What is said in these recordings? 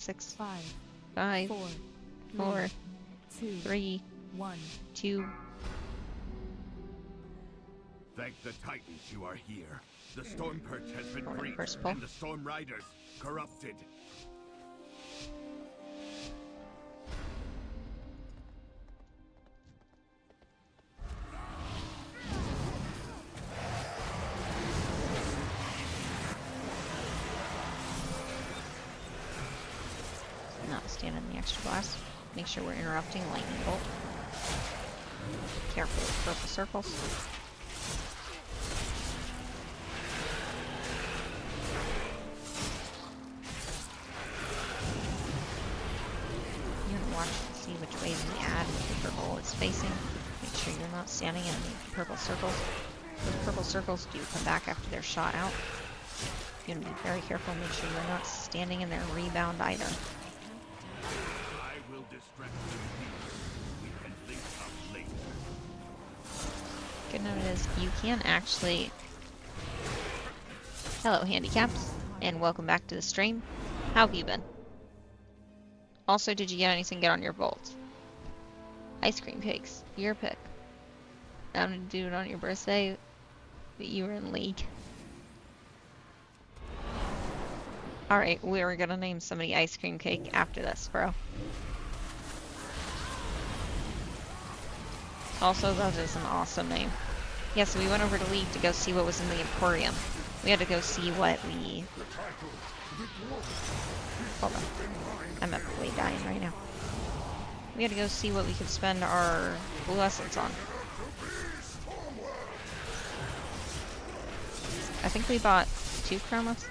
6, 5, 5, 4, 4, 2, 3, 1. 2. Thank the Titans you are here. The Storm Perch has been Going breached, first pull. and the Storm Riders corrupted. Not stand in the extra blast. Make sure we're interrupting lightning bolt. Careful with purple circles. You want to watch and see which way the ad the purple is facing. Make sure you're not standing in the purple circles. Those purple circles do come back after they're shot out. You want to be very careful and make sure you're not standing in their rebound either. I will distract you here. We can link up later. Good note is you can actually... Hello handicaps, and welcome back to the stream. How have you been? Also, did you get anything good on your vault? Ice cream cakes, your pick. I'm gonna do it on your birthday, but you were in league. Alright, we're gonna name somebody Ice Cream Cake after this, bro. Also, that is an awesome name. Yeah, so we went over to League to go see what was in the Emporium. We had to go see what we... Hold on. I'm way dying right now. We had to go see what we could spend our blue essence on. I think we bought 2 chromas.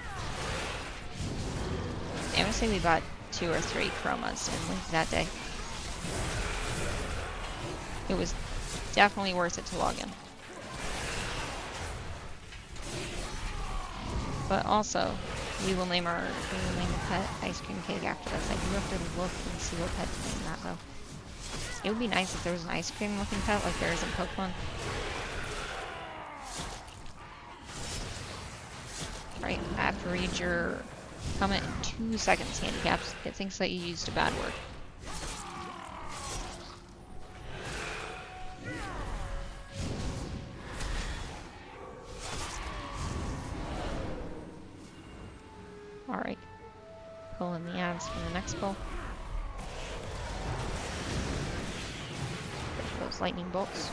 I'm gonna say we bought 2 or 3 chromas in League that day. It was definitely worth it to log in. But also, we will name the pet Ice Cream Cake after this. I do have to look and see what pet to name that though. It would be nice if there was an ice cream looking pet like there is in Pokemon. Right, I have to read your comment in 2 seconds, handicaps. It thinks that you used a bad word. Alright. Pull in the ads for the next pull. Those lightning bolts.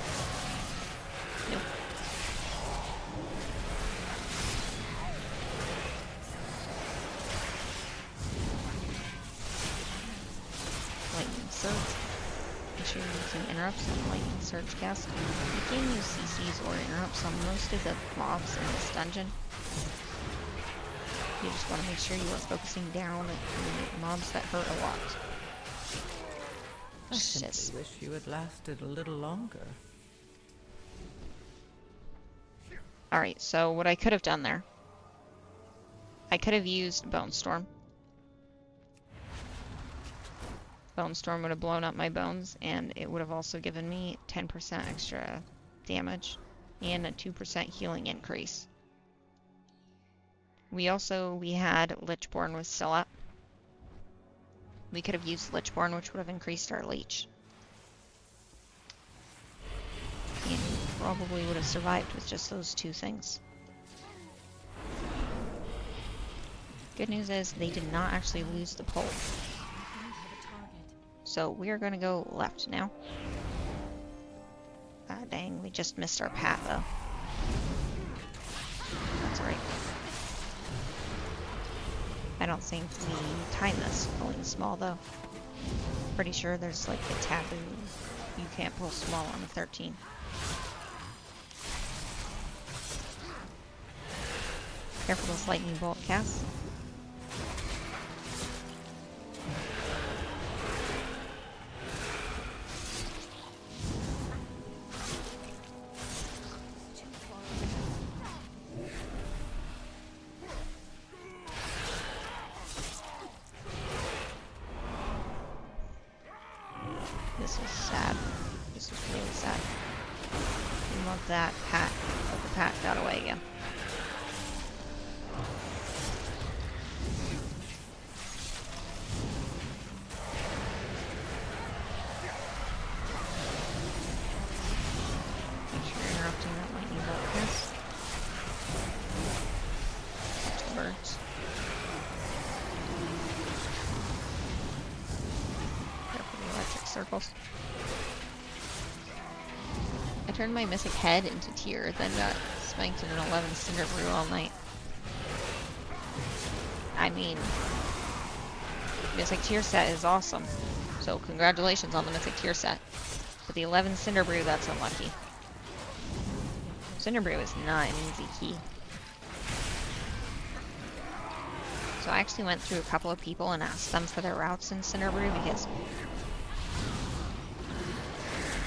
Nope. Lightning surge. Make sure you're using interrupts on lightning surge cast. You can use CCs or interrupts on most of the mobs in this dungeon. You just want to make sure you are focusing down the mobs that hurt a lot. I simply wish you had lasted a little longer. Alright, so what I could have done there, I could have used Bone Storm. Bone Storm would have blown up my bones, and it would have also given me 10% extra damage and a 2% healing increase. We had Lichborn was still up. We could have used Lichborn, which would have increased our leech. And we probably would have survived with just those 2 things. Good news is they did not actually lose the pole. So we are going to go left now. Dang, we just missed our path though. That's alright. I don't think we time this pulling small though. Pretty sure there's like a taboo. You can't pull small on a 13. Careful those lightning bolt casts. This was sad. This was really sad. I love that Pat, but the Pat got away again. circles. I turned my mythic head into tier, then got spanked in an 11 Cinder Brew all night. I mean, mythic tier set is awesome. So congratulations on the mythic tier set. But the 11 Cinder Brew, that's unlucky. Cinder Brew is not an easy key. So I actually went through a couple of people and asked them for their routes in Cinder Brew because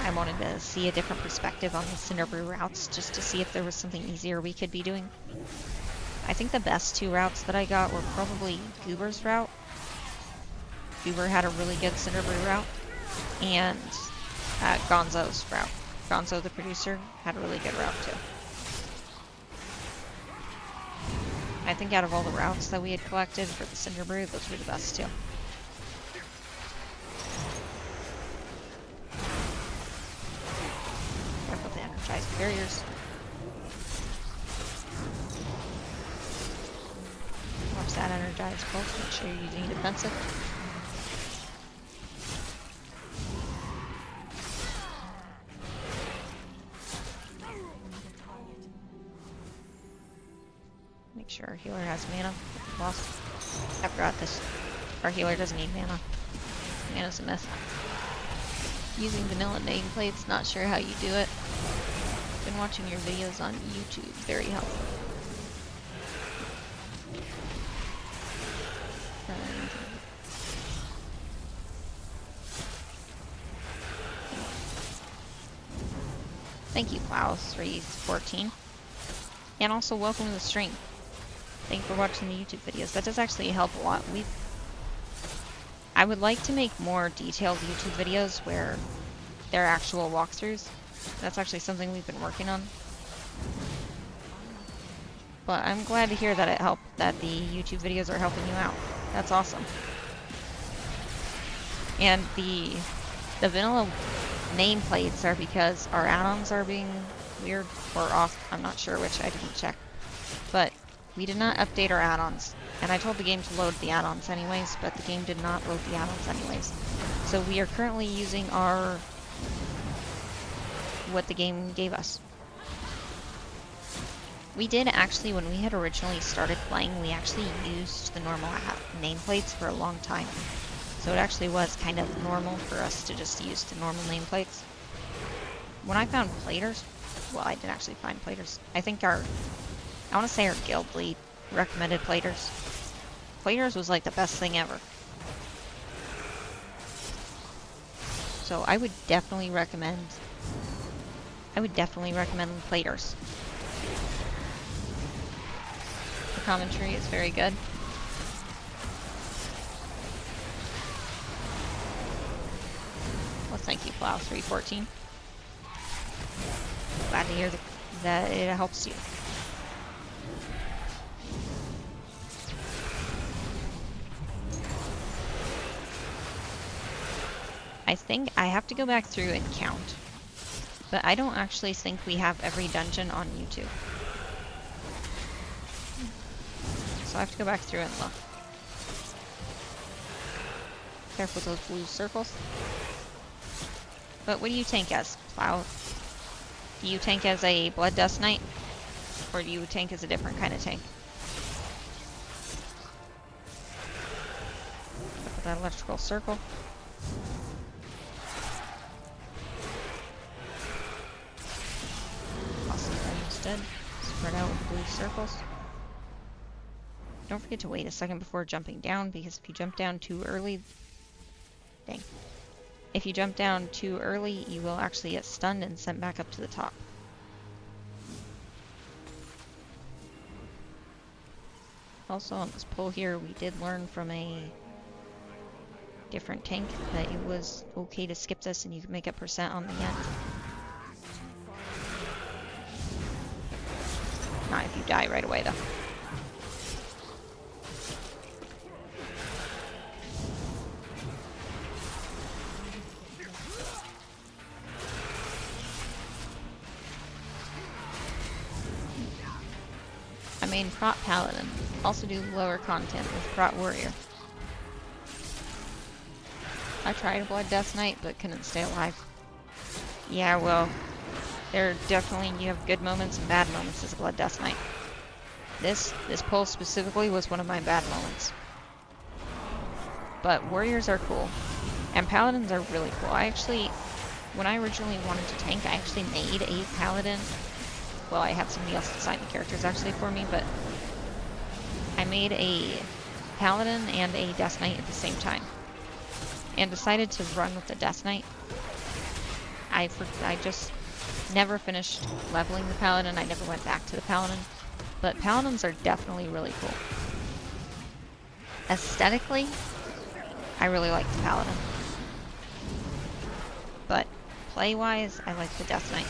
I wanted to see a different perspective on the Cinder Brew routes just to see if there was something easier we could be doing. I think the best two routes that I got were probably Goober's route. Goober had a really good Cinder Brew route, and Gonzo's route. Gonzo, the producer, had a really good route too. I think out of all the routes that we had collected for the Cinder Brew, those were the best two. Careful with the energized barriers. Watch that energized pulse, make sure you're using defensive. Make sure our healer has mana. Lost. I forgot this. Our healer doesn't need mana. Mana's a myth. Using vanilla nameplates, not sure how you do it. Been watching your videos on YouTube, very helpful. Thank you, Plows314. And also welcome to the stream. Thank you for watching the YouTube videos. That does actually help a lot. I would like to make more detailed YouTube videos where they're actual walkthroughs. That's actually something we've been working on. But I'm glad to hear that it helped, that the YouTube videos are helping you out. That's awesome. And the vanilla nameplates are because our add-ons are being weird or off. I'm not sure which, I didn't check. But we did not update our add-ons. And I told the game to load the add-ons anyways, but the game did not load the add-ons anyways. So we are currently using what the game gave us. We did actually, when we had originally started playing, we actually used the normal nameplates for a long time. So it actually was kind of normal for us to just use the normal nameplates. When I found platers, well, I didn't actually find platers. I think I want to say our guild lead recommended platers. Platers was like the best thing ever. So I would definitely recommend platers. The commentary is very good. Well, thank you, Plow314. Glad to hear that it helps you. I think I have to go back through and count, but I don't actually think we have every dungeon on YouTube. So I have to go back through and look. Careful with those blue circles. But what do you tank as, Plow? Do you tank as a Blood Dust Knight? Or do you tank as a different kind of tank? With that electrical circle. Awesome, instead. Spread out with blue circles. Don't forget to wait a second before jumping down, because if you jump down too early... Dang. If you jump down too early, you will actually get stunned and sent back up to the top. Also, on this pull here, we did learn from a different tank that it was okay to skip this and you can make a percent on the end. Not if you die right away, though. I main Prot Paladin. Also do lower content with Prot Warrior. I tried a Blood Death Knight, but couldn't stay alive. Yeah, well, there are definitely, you have good moments and bad moments as a Blood Death Knight. This pull specifically was one of my bad moments. But Warriors are cool. And Paladins are really cool. I actually, when I originally wanted to tank, I actually made a Paladin. Well, I had somebody else design the characters actually for me, but I made a Paladin and a Death Knight at the same time. And decided to run with the Death Knight. I just never finished leveling the Paladin. I never went back to the Paladin. But Paladins are definitely really cool. Aesthetically, I really like the Paladin. But play-wise, I like the Death Knight.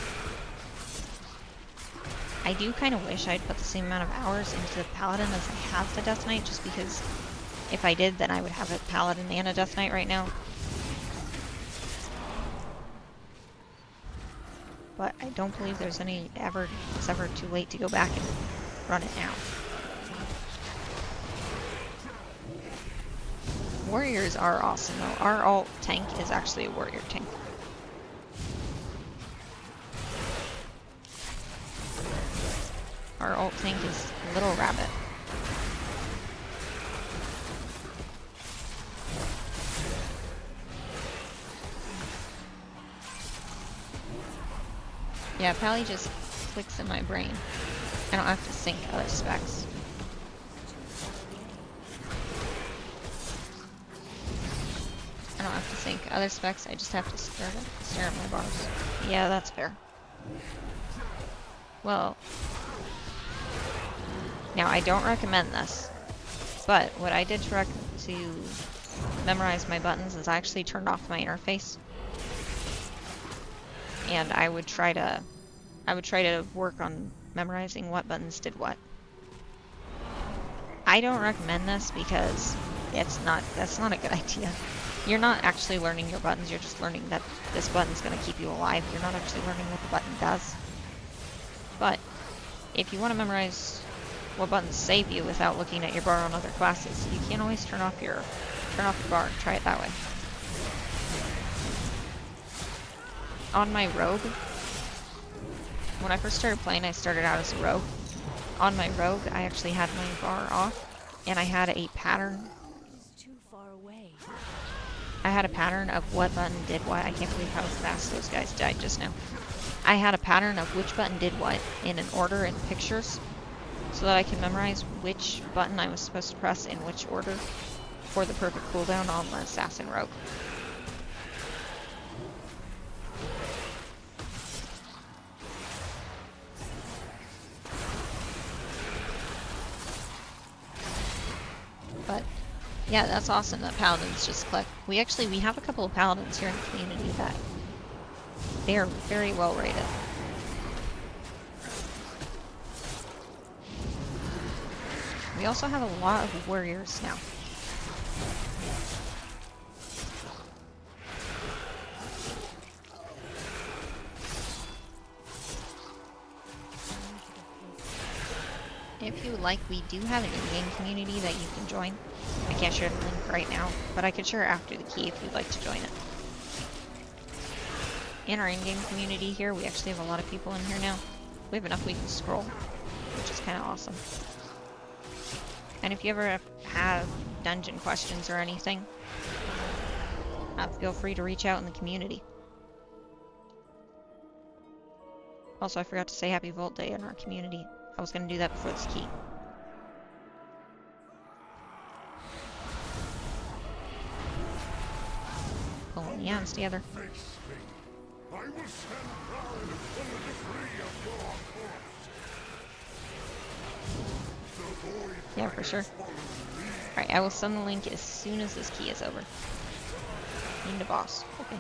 I do kind of wish I'd put the same amount of hours into the Paladin as I have the Death Knight, just because if I did, then I would have a Paladin and a Death Knight right now. But I don't believe there's it's ever too late to go back and run it now. Warriors are awesome though. Our alt tank is actually a warrior tank. Our alt tank is Little Rabbit. Yeah, Pally just clicks in my brain. I don't have to sync other specs. I don't have to sync other specs, I just have to stare at my bars. Yeah, that's fair. Well, now I don't recommend this, but what I did to memorize my buttons is I actually turned off my interface. And I would try to work on memorizing what buttons did what. I don't recommend this because that's not a good idea. You're not actually learning your buttons, you're just learning that this button's going to keep you alive. You're not actually learning what the button does. But if you want to memorize what buttons save you without looking at your bar on other classes, you can always turn off your bar and try it that way. On my rogue, when I first started playing, I started out as a rogue. On my rogue, I actually had my bar off, and I had a pattern. I had a pattern of what button did what. I can't believe how fast those guys died just now. I had a pattern of which button did what in an order in pictures, so that I can memorize which button I was supposed to press in which order for the perfect cooldown on the assassin rogue. But yeah, that's awesome that Paladins just click. We have a couple of Paladins here in the community that they are very well rated. We also have a lot of warriors now. If you would like, we do have an in-game community that you can join. I can't share the link right now, but I can share it after the key if you'd like to join it. In our in-game community here, we actually have a lot of people in here now. We have enough we can scroll, which is kind of awesome. And if you ever have dungeon questions or anything, feel free to reach out in the community. Also, I forgot to say Happy Vault Day in our community. I was going to do that before this key. Pulling the ends together. Yeah, for sure. Alright, I will send the link as soon as this key is over. Need a boss. Okay.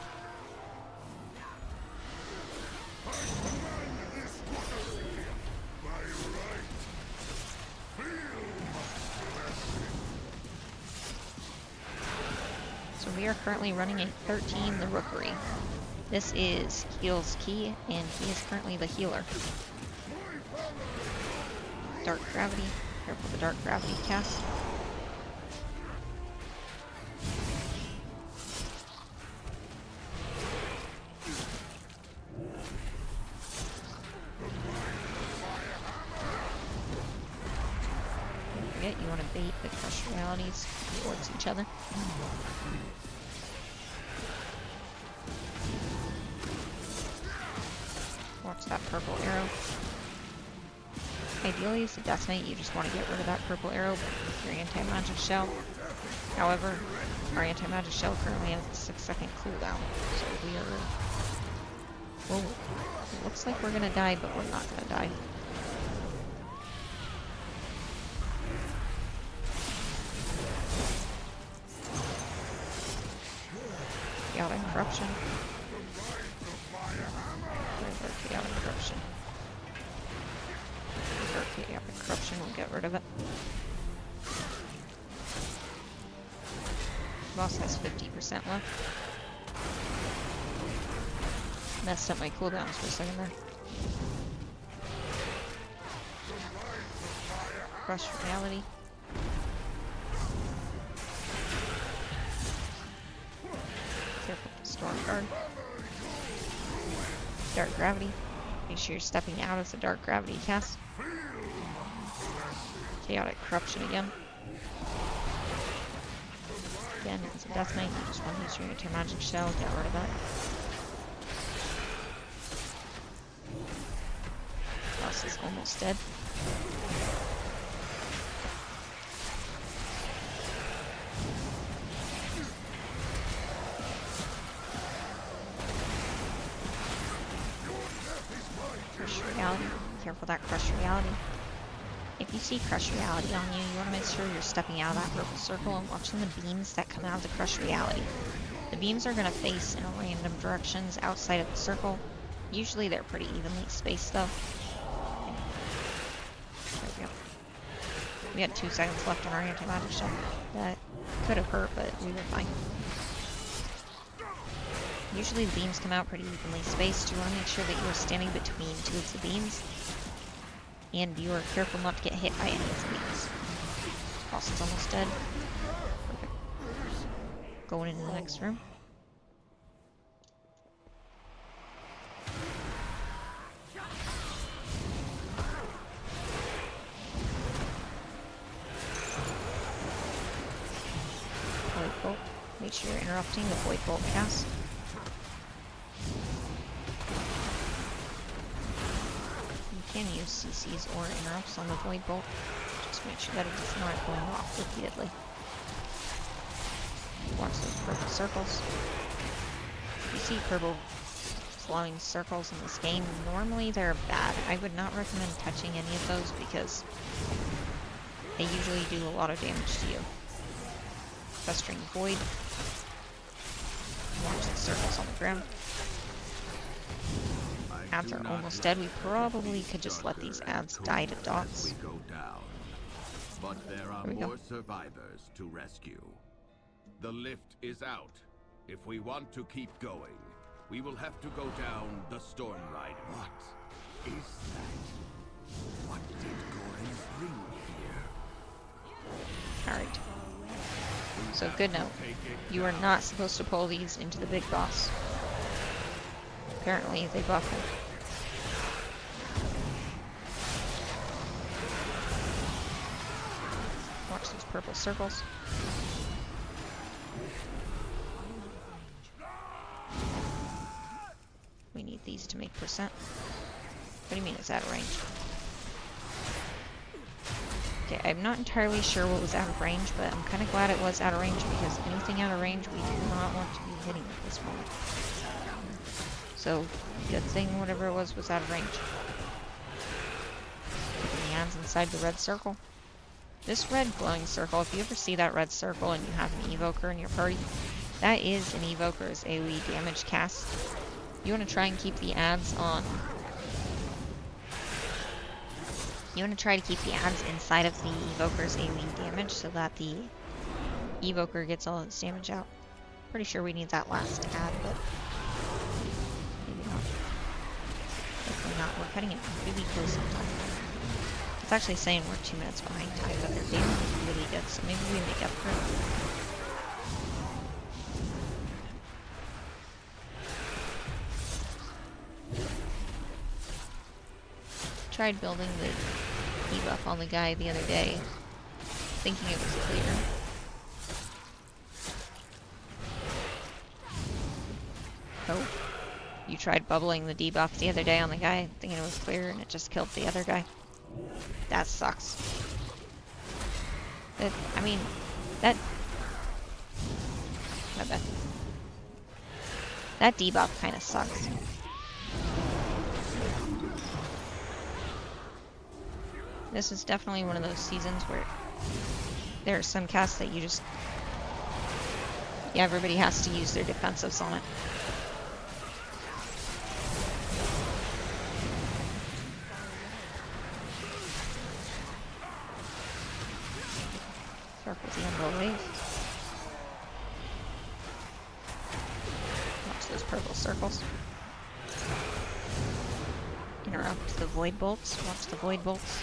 So we are currently running a 13, the Rookery. This is Heal's key, and he is currently the healer. Dark Gravity. Careful the Dark Gravity cast. you want to bait the crush realities towards each other. Watch that purple arrow. Ideally, as a Death Knight, you just want to get rid of that purple arrow with your anti-magic shell. However, our anti-magic shell currently has a 6-second cooldown, so we are... Well, it looks like we're gonna die, but we're not gonna die. Chaotic Corruption. Where's our Chaotic Corruption? Our Chaotic Corruption will get rid of it. Boss has 50% left. Messed up my cooldowns for a second there. Crush Reality. Careful with the Storm Guard. Dark Gravity. Make sure you're stepping out as a Dark Gravity cast. Chaotic Corruption again. Again, it's a Death Knight, you just want to use your anti-magic shell, get rid of that. Boss is almost dead. Crush Reality. Careful that Crush Reality. If you see Crush Reality on you, you want to make sure you're stepping out of that purple circle and watching the beams that come out of the Crush Reality. The beams are going to face in random directions outside of the circle. Usually they're pretty evenly spaced though. There we go. We had 2 seconds left on our anti-magic shell. That could have hurt, but we were fine. Usually the beams come out pretty evenly spaced. You want to make sure that you're standing between 2 of the beams. And you are careful not to get hit by any of the beams. Boss is almost dead. Perfect. Going into the next room. Void Bolt. Make sure you're interrupting the Void Bolt cast. You can use CCs or interrupts on the Void Bolt. Just make sure that it is not going off repeatedly. Watch those purple circles. If you see purple flowing circles in this game, normally they're bad. I would not recommend touching any of those because they usually do a lot of damage to you. Festering Void. Watch the circles on the ground. Ads are almost dead. We probably could just let these ads die to dots. But there are more survivors to rescue. The lift is out. If we want to keep going, we will have to go down the storm ride. What is that? What did Goren bring here? Alright. So good note. You are not supposed to pull these into the big boss. Apparently they buff him. Watch those purple circles. We need these to make percent. What do you mean it's out of range? Okay, I'm not entirely sure what was out of range, but I'm kind of glad it was out of range because anything out of range we do not want to be hitting at this moment. So, good thing whatever it was out of range. Keeping the hands inside the red circle. This red glowing circle, if you ever see that red circle and you have an evoker in your party, that is an evoker's AoE damage cast. You want to try and keep the ads on. You want to try to keep the ads inside of the evoker's AoE damage so that the evoker gets all its damage out. Pretty sure we need that last ad, but maybe not. Definitely not. We're cutting it really close on time. It's actually saying we're 2 minutes behind time, but their damage is really good, so maybe we make up for it. Tried building the debuff on the guy the other day. thinking it was clear. Oh. You tried bubbling the debuff the other day on the guy, thinking it was clear, and it just killed the other guy. That sucks. I mean, that... I bet. That debuff kind of sucks. This is definitely one of those seasons where there are some casts that you just... Yeah, everybody has to use their defensives on it. Circle the Emerald Wave. Watch those purple circles. Interrupt the Void Bolts. Watch the Void Bolts.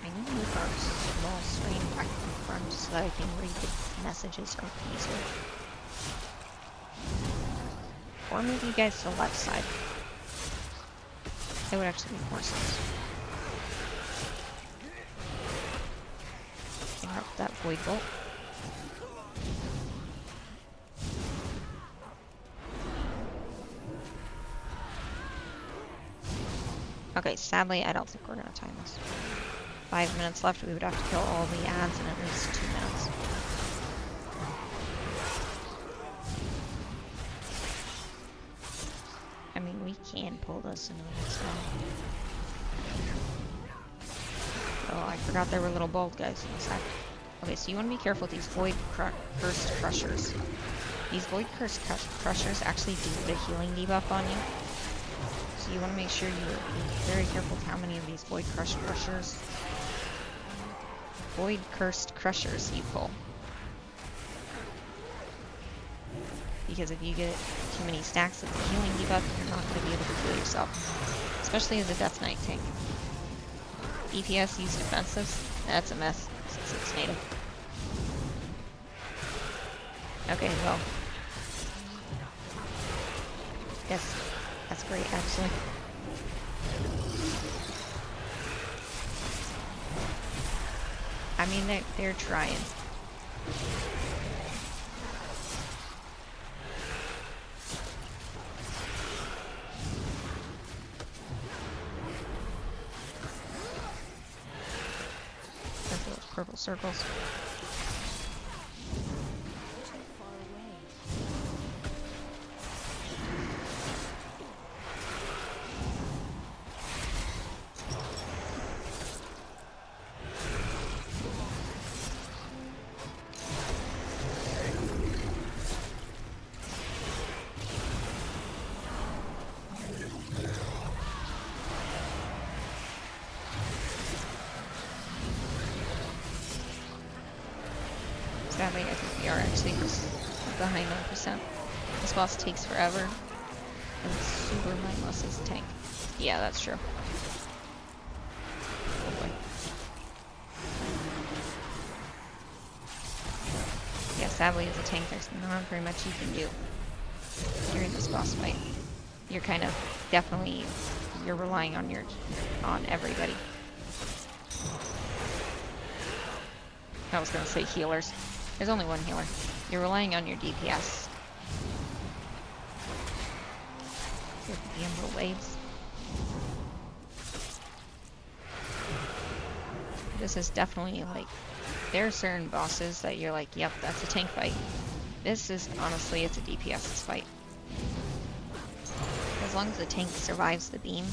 I need to move our small screen back in front so that I can read the messages easier. Or move you guys to the left side. That would actually make more sense. Interrupt that Void Bolt. Okay, sadly, I don't think we're gonna time this. 5 minutes left, we would have to kill all the ads in at least 2 minutes. I mean, we can pull this into the next round. Oh, I forgot there were little bald guys in this act. Okay, so you want to be careful with these Void Cursed Crushers. These Void Cursed Crushers actually do the healing debuff on you. So you want to make sure you're very careful with how many of these Void Cursed Crushers you pull. Because if you get too many stacks of the healing debuff, you're not going to be able to heal yourself. Especially as a Death Knight tank. DPS use defensives, that's a mess since it's native. Okay, well. Yes, that's great actually. I mean, they're trying. Purple circles. Sadly, I think we are actually behind 1%. This boss takes forever. And it's super mindless as a tank. Yeah, that's true. Oh boy. Yeah, sadly as a tank, there's not very much you can do during this boss fight. You're kind of definitely, you're relying on everybody. I was gonna say healers. There's only one healer. You're relying on your DPS. Get the Emerald Waves. This is definitely like, there are certain bosses that you're like, yep, that's a tank fight. This is, honestly, it's a DPS fight. As long as the tank survives the beam,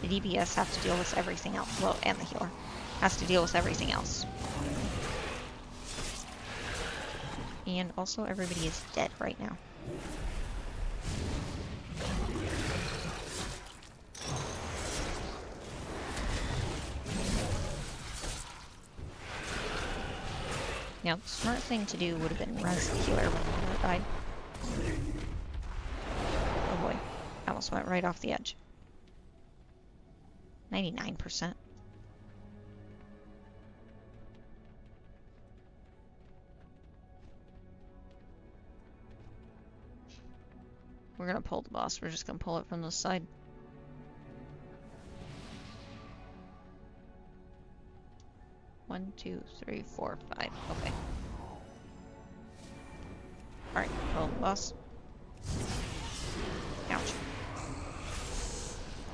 the DPS have to deal with everything else. Well, and the healer has to deal with everything else. And also, everybody is dead right now. Now, the smart thing to do would have been res the healer when the healer died. Oh boy, I almost went right off the edge. 99%. We're gonna pull the boss. We're just gonna pull it from the side. One, two, three, four, five. Okay. Alright, pull the boss. Ouch.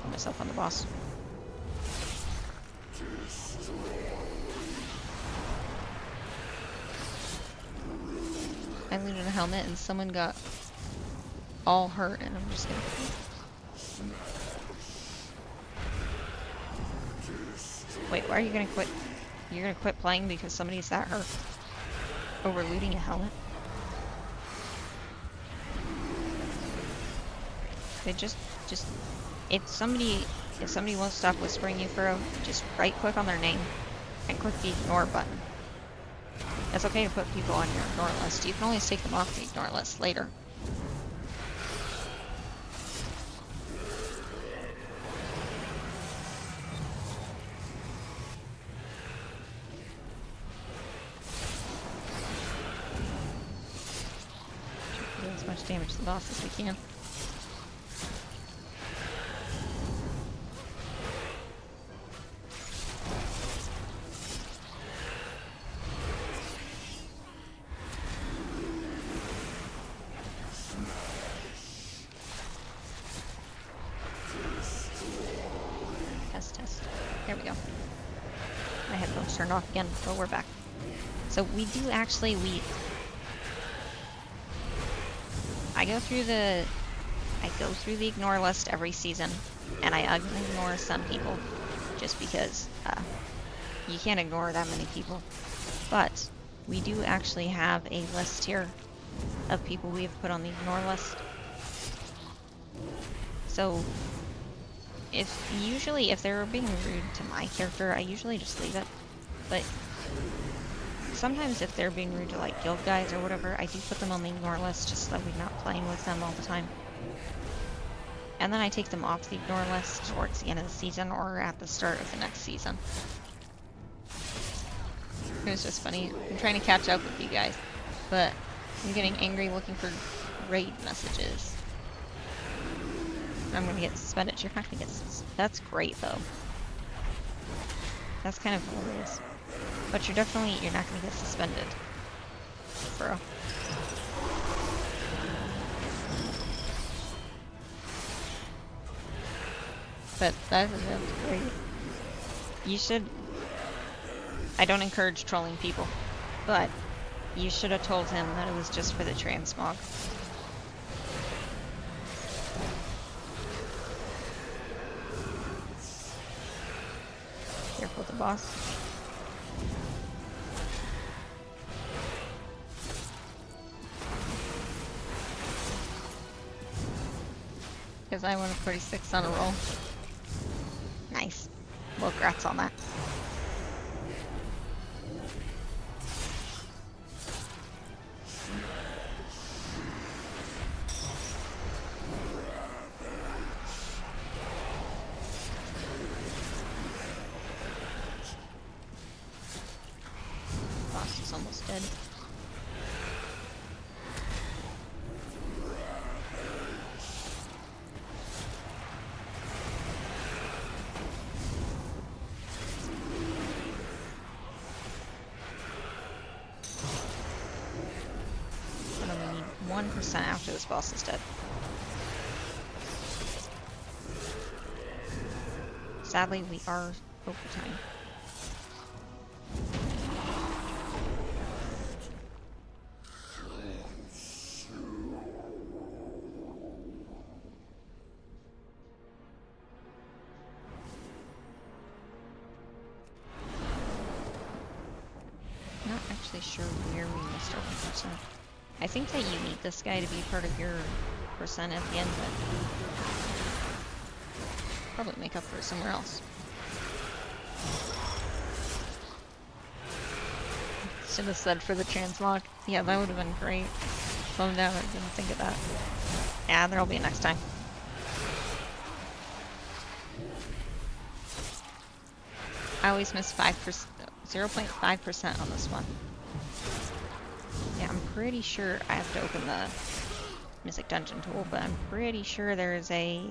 Put myself on the boss. I looted a helmet and someone got all hurt, and I'm just gonna... Wait, why are you gonna quit? You're gonna quit playing because somebody's that hurt over looting a helmet? They just if somebody won't stop whispering you for just right click on their name and click the ignore button. It's okay to put people on your ignore list. You can always take them off the ignore list later. Do as much damage to the boss as we can. Test. There we go. My headphones turned off again, but we're back. So we do actually, I go through the ignore list every season, and I ignore some people, just because you can't ignore that many people. But we do actually have a list here of people we have put on the ignore list. So if they were being rude to my character, I usually just leave it. But sometimes if they're being rude to like guild guys or whatever, I do put them on the ignore list just so that we're not playing with them all the time. And then I take them off the ignore list towards the end of the season or at the start of the next season. It was just funny. I'm trying to catch up with you guys, but I'm getting angry looking for raid messages. I'm gonna get suspended. You're not gonna get That's great though. That's kind of hilarious. But you're not gonna get suspended. Bro. But that's great. You should... I don't encourage trolling people, but you should have told him that it was just for the transmog. Careful with the boss. Because I won a 46 on a roll. Nice. Well, congrats on that. Boss is almost dead. But only need 1% after this boss is dead. Sadly, we are overtime. Not actually sure where we missed our 1%. I think that you need this guy to be part of your percent at the end, but probably make up for it somewhere else. Should have said for the transmog. Yeah, that would have been great. Bummed out I didn't think of that. Yeah, there'll be a next time. I always miss 5%, 0.5% on this one. Yeah, I'm pretty sure I have to open Mystic Dungeon tool, but I'm pretty sure there's a